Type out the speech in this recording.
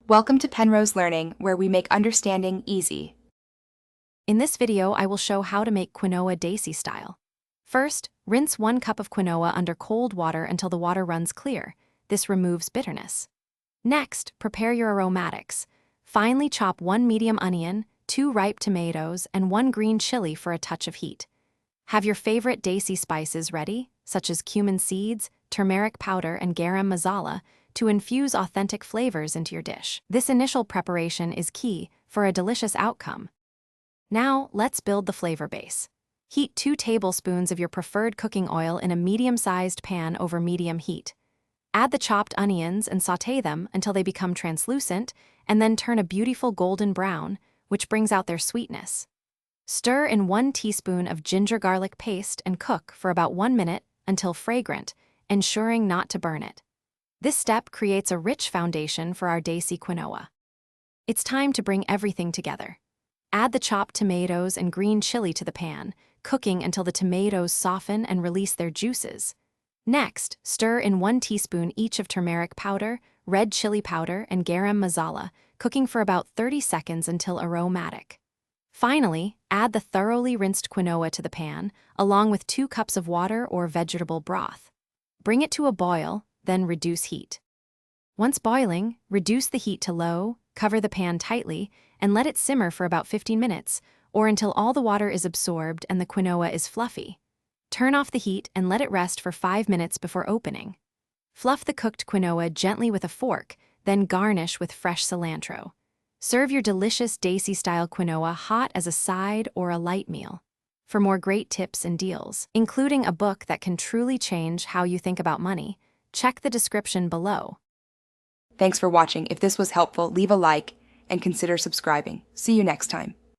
Welcome to Penrose Learning, where we make understanding easy. In this video, I will show how to make quinoa Desi style. First, rinse 1 cup of quinoa under cold water until the water runs clear. This removes bitterness. Next, prepare your aromatics. Finely chop 1 medium onion, 2 ripe tomatoes, and 1 green chili for a touch of heat. Have your favorite Desi spices ready, such as cumin seeds, turmeric powder, and garam masala, to infuse authentic flavors into your dish. This initial preparation is key for a delicious outcome. Now, let's build the flavor base. Heat 2 tablespoons of your preferred cooking oil in a medium-sized pan over medium heat. Add the chopped onions and sauté them until they become translucent, and then turn a beautiful golden brown, which brings out their sweetness. Stir in 1 teaspoon of ginger garlic paste and cook for about 1 minute until fragrant, ensuring not to burn it. This step creates a rich foundation for our Desi quinoa. It's time to bring everything together. Add the chopped tomatoes and green chili to the pan, cooking until the tomatoes soften and release their juices. Next, stir in 1 teaspoon each of turmeric powder, red chili powder, and garam masala, cooking for about 30 seconds until aromatic. Finally, add the thoroughly rinsed quinoa to the pan, along with 2 cups of water or vegetable broth. Bring it to a boil, then reduce heat. Once boiling, reduce the heat to low, cover the pan tightly, and let it simmer for about 15 minutes, or until all the water is absorbed and the quinoa is fluffy. Turn off the heat and let it rest for 5 minutes before opening. Fluff the cooked quinoa gently with a fork, then garnish with fresh cilantro. Serve your delicious Desi-style quinoa hot as a side or a light meal. For more great tips and deals, including a book that can truly change how you think about money, check the description below. Thanks for watching. If this was helpful, leave a like and consider subscribing. See you next time.